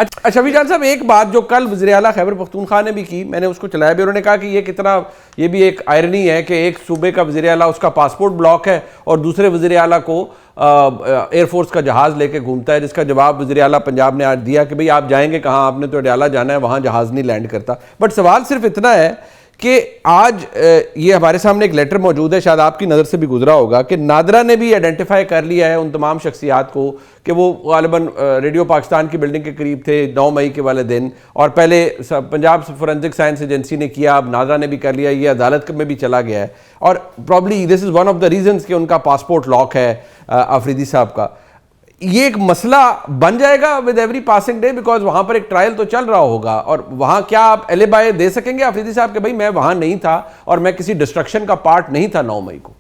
اچھا شفیع جان صاحب، ایک بات جو کل وزیر اعلیٰ خیبر پختونخوا نے بھی کی، میں نے اس کو چلایا بھی، انہوں نے کہا کہ یہ کتنا، یہ بھی ایک آئرنی ہے کہ ایک صوبے کا وزیر اعلیٰ اس کا پاسپورٹ بلاک ہے اور دوسرے وزیر اعلیٰ کو ایئر فورس کا جہاز لے کے گھومتا ہے، جس کا جواب وزیر اعلیٰ پنجاب نے آج دیا کہ بھئی آپ جائیں گے کہاں، آپ نے تو اڈیالہ جانا ہے، وہاں جہاز نہیں لینڈ کرتا۔ بٹ سوال صرف اتنا ہے کہ آج یہ ہمارے سامنے ایک لیٹر موجود ہے، شاید آپ کی نظر سے بھی گزرا ہوگا، کہ نادرا نے بھی آئیڈینٹیفائی کر لیا ہے ان تمام شخصیات کو کہ وہ غالباً ریڈیو پاکستان کی بلڈنگ کے قریب تھے 9 مئی کے والے دن، اور پہلے پنجاب فورینسک سائنس ایجنسی نے کیا، اب نادرا نے بھی کر لیا، یہ عدالت میں بھی چلا گیا ہے، اور probably this is one of the reasons کہ ان کا پاسپورٹ لاک ہے آفریدی صاحب کا۔ یہ ایک مسئلہ بن جائے گا with every passing day, because وہاں پر ایک ٹرائل تو چل رہا ہوگا، اور وہاں کیا آپ ایلیبائی دے سکیں گے آفریدی صاحب کہ بھائی میں وہاں نہیں تھا اور میں کسی ڈسٹرکشن کا پارٹ نہیں تھا 9 مئی کو؟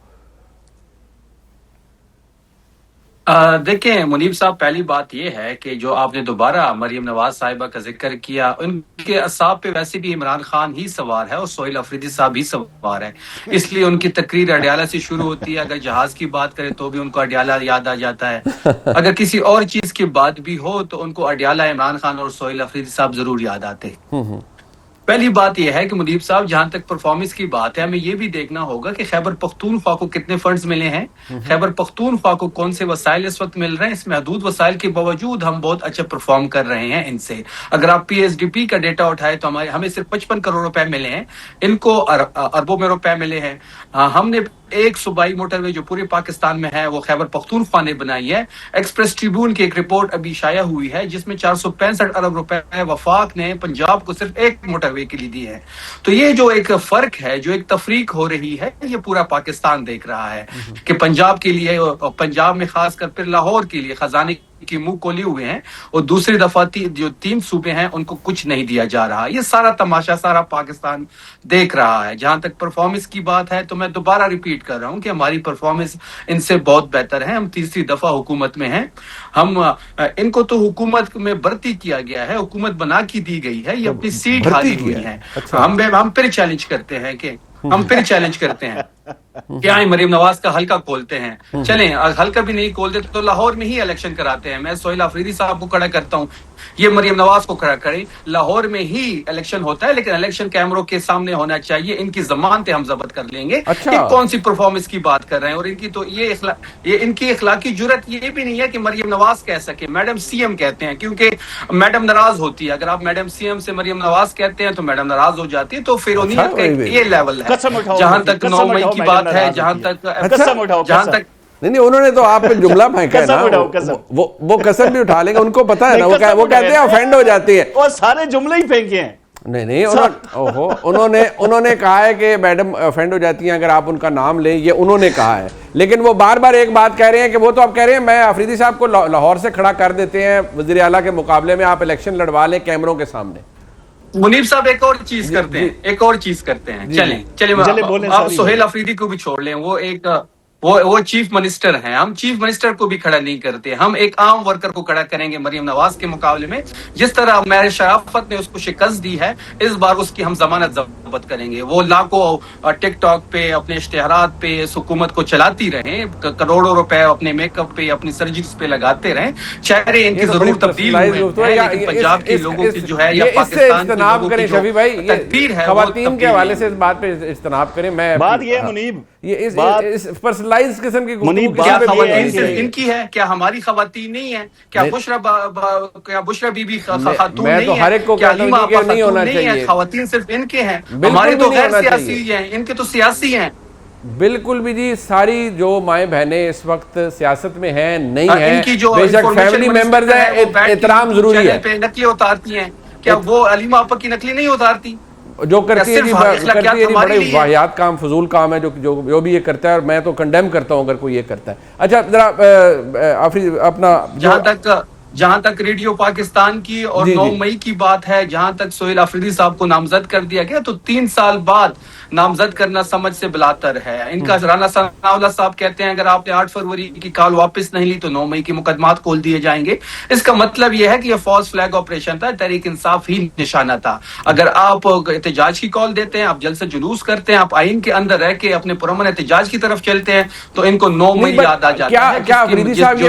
دیکھیں منیب صاحب، پہلی بات یہ ہے کہ جو آپ نے دوبارہ مریم نواز صاحبہ کا ذکر کیا، ان کے اعصاب پہ ویسے بھی عمران خان ہی سوار ہے اور سہیل آفریدی صاحب ہی سوار ہے، اس لیے ان کی تقریر اڈیالہ سے شروع ہوتی ہے۔ اگر جہاز کی بات کریں تو بھی ان کو اڈیالہ یاد آ جاتا ہے، اگر کسی اور چیز کی بات بھی ہو تو ان کو اڈیالہ، عمران خان اور سہیل آفریدی صاحب ضرور یاد آتے ہیں۔ پہلی بات یہ ہے کہ مدیب صاحب، جہاں تک پرفارمنس کی بات ہے، ہمیں یہ بھی دیکھنا ہوگا کہ خیبر پختونخوا کو کتنے فنڈز ملے ہیں، خیبر پختونخوا کو کون سے وسائل اس وقت مل رہے ہیں۔ اس محدود وسائل کے باوجود ہم بہت اچھا پرفارم کر رہے ہیں ان سے۔ اگر آپ پی ایس ڈی پی کا ڈیٹا اٹھائے تو ہمیں صرف 55 کروڑ روپے ملے ہیں، ان کو اربوں میں روپے ملے ہیں۔ ہم نے ایک صوبائی موٹر وے جو پورے پاکستان میں ہے وہ خیبر پختونخوا نے بنائی ہے۔ ایکسپریس ٹریبیون کی ایک رپورٹ ابھی شائع ہوئی ہے جس میں 465 ارب روپے وفاق نے پنجاب کو صرف ایک موٹر وے کے لیے دی ہے۔ تو یہ جو ایک فرق ہے، جو ایک تفریق ہو رہی ہے، یہ پورا پاکستان دیکھ رہا ہے کہ پنجاب کے لیے، پنجاب میں خاص کر پھر لاہور کے لیے خزانے کی منہ کھولے ہوئے ہیں، اور دوسری دفعہ جو 3 صوبے ہیں ان کو کچھ نہیں دیا جا رہا۔ یہ سارا تماشا سارا پاکستان دیکھ رہا ہے۔ جہاں تک پرفارمنس کی بات ہے تو میں دوبارہ ریپیٹ کر رہا ہوں کہ ہماری پرفارمنس ان سے بہت بہتر ہے۔ ہم تیسری دفعہ حکومت میں ہیں، ہم ان کو تو حکومت میں بھرتی کیا گیا ہے، حکومت بنا کی دی گئی ہے، یہ اپنی سیٹ حاضر ہوئی ہیں۔ ہم پھر چیلنج کرتے ہیں کہ کیا مریم نواز کا حلقہ کھولتے ہیں، چلیں حلقہ بھی نہیں کھولتے تو لاہور میں ہی الیکشن کراتے ہیں۔ میں سہیل آفریدی صاحب کو کھڑا کرتا ہوں، یہ مریم نواز کو کھڑا کریں، لاہور میں ہی الیکشن ہوتا ہے، لیکن الیکشن کیمروں کے سامنے ہونا چاہیے، ان کی ضمانتیں ہم ضبط کر لیں گے۔ یہ کون سی پرفارمنس کی بات کر رہے ہیں؟ اور ان کی تو یہ ان کی اخلاقی جرت یہ بھی نہیں ہے کہ مریم نواز کہہ سکے، میڈم سی ایم کہتے ہیں، کیونکہ میڈم ناراض ہوتی ہے۔ اگر آپ میڈم سی ایم سے مریم نواز کہتے ہیں تو میڈم ناراض ہو جاتی ہے، تو فرونیت کا یہ لیول ہے۔ جہاں تک 9 مئی کی بات ہے، جہاں تک نہیں انہوں نے تو آپ پہ جملہ پھینکا ہے نا، وہ قسم بھی اٹھا لیں گے، ان کو پتا ہے نا، وہ کہتے ہیں افینڈ ہو جاتی ہے، وہ سارے جملے ہی پھینکے ہیں۔ نہیں انہوں نے کہا ہے کہ میڈم افینڈ ہو جاتی ہیں اگر آپ ان کا نام لیں، یہ انہوں نے کہا ہے، لیکن وہ بار بار ایک بات کہہ رہے ہیں کہ وہ تو آپ کہہ رہے ہیں میں آفریدی صاحب کو لاہور سے کھڑا کر دیتے ہیں وزیر اعلیٰ کے مقابلے میں، آپ الیکشن لڑوا لیں کیمروں کے سامنے۔ منیب صاحب ایک اور چیز کرتے ہیں، چلیں آپ سہیل آفریدی کو بھی چھوڑ لیں، وہ چیف منسٹر ہیں، ہم چیف منسٹر کو بھی کھڑا نہیں کرتے، ہم ایک عام ورکر کو کھڑا کریں گے مریم نواز کے مقابلے میں۔ جس طرح مہر شرافت نے اس کو شکست دی ہے، اس بار اس کی ہم ضمانت ضبط کریں گے۔ وہ لاکھوں ٹک ٹاک پہ اپنے اشتہارات پہ اس حکومت کو چلاتی رہیں، کروڑوں روپے اپنے میک اپ پہ، اپنی سرجریز پہ لگاتے رہیں، چہرے ان کی ضرور تبدیل ہوئے ہیں، لیکن پنجاب کے لوگوں کی جو ہے یا پاکستان کے لوگوں کی جو تدبیر ہے، خواتین کے حوالے سے اس بات پہ اجتناب کریں۔ میں بات یہ منیب، یہ اس پرسنلائز قسم کی کیا خواتین صرف ان کی ہے؟ کیا ہماری خواتین نہیں ہیں؟ کیا بشرا بی بی خاتون نہیں ہے؟ کیا حلیمہ آپا خاتون نہیں ہے؟ خواتین صرف ان کے ہیں، ہمارے تو غیر سیاسی ہیں، ان کے تو سیاسی ہیں۔ بالکل بھی جی، ساری جو مائیں بہنیں اس وقت سیاست میں ہیں نہیں ہیں، بے شک فیملی ممبرز ہیں، احترام ضروری ہے۔ نقلیں اتارتی ہیں، کیا وہ حلیمہ آپا کی نقلیں نہیں اتارتی؟ جو کرتی ہے جی بڑے واحد کام، فضول کام ہے جو بھی یہ کرتا ہے، اور میں تو کنڈیم کرتا ہوں اگر کوئی یہ کرتا ہے۔ اچھا ذرا اپنا جہاں تک ریڈیو پاکستان کی اور 9 مئی کی بات ہے، جہاں تک سہیل آفریدی صاحب کو نامزد کر دیا گیا تو 3 سال بعد نامزد کرنا سمجھ سے بلاتر ہے۔ ان کا رانا ثناء اللہ صاحب کہتے ہیں اگر آپ نے 8 فروری کی کال واپس نہیں لی تو 9 مئی کے مقدمات کھول دیے جائیں گے۔ اس کا مطلب یہ ہے کہ یہ فالس فلیگ آپریشن تھا، تحریک انصاف ہی نشانہ تھا۔ اگر آپ احتجاج کی کال دیتے ہیں، آپ جلسہ جلوس کرتے ہیں، آپ آئین کے اندر رہ کے اپنے پرامن احتجاج کی طرف چلتے ہیں، تو ان کو 9 مئی یاد آ جاتا ہے۔ کیا آفریدی صاحب یہ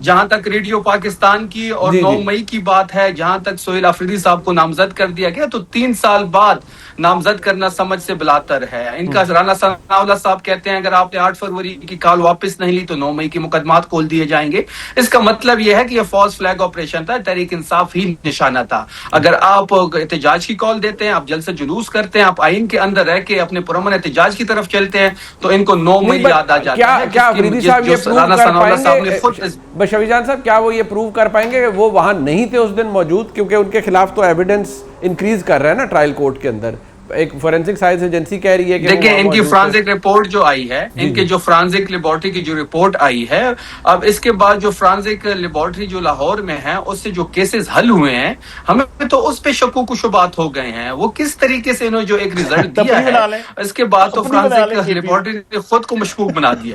جہاں تک ریڈیو پاکستان کی اور جی 9 جی مئی کی بات ہے، جہاں تک سہیل آفریدی صاحب کو نامزد کر دیا گیا تو 3 سال بعد نامزد کرنا سمجھ سے بلاتر ہے. ان کا رانا ثناء اللہ صاحب کہتے ہیں اگر آپ نے 8 فروری کی کال واپس نہیں لی تو 9 مئی کے مقدمات کھول دیے جائیں گے. اس کا مطلب یہ ہے کہ یہ فالس فلیگ آپریشن تھا، تحریک انصاف ہی نشانہ تھا. اگر آپ احتجاج کی کال دیتے ہیں، آپ جلسہ جلوس کرتے ہیں، آپ آئین کے اندر رہ کے اپنے پرامن احتجاج کی طرف چلتے ہیں تو ان کو 9 نہیں، مئی یاد آ جاتا ہے. کیا آفریدی صاحب یہ پروو رانا کر ثناء اللہ پائیں صاحب نے گے، خود شفیع جان صاحب کیا وہ یہ پروو کر پائیں گے کہ وہ وہاں نہیں تھے اس دن موجود؟ کیونکہ ان کے خلاف تو ایویڈنس انکریز کر رہا ہے نا ٹرائل کورٹ کے اندر. ایک فورینسک سائنس ایجنسی کہہ رہی ہے کہ دیکھیں ان کی فرانسک رپورٹ جو آئی ہے، جی ان کے جو فرانسک لیبارٹری کی جو رپورٹ آئی ہے، اب اس کے بعد جو فرانسک لیبارٹری جو لاہور میں ہے اس سے جو کیسز حل ہوئے ہیں، ہمیں تو اس پہ شکوک و شبہات ہو گئے ہیں. وہ کس طریقے سے انہوں جو ایک ریزلٹ دیا تفریح ہے، بنا لیں، اس کے بعد تو اپنی بنا لیں فرانسک KPM. لیبارٹری نے خود کو مشکوک بنا دیا.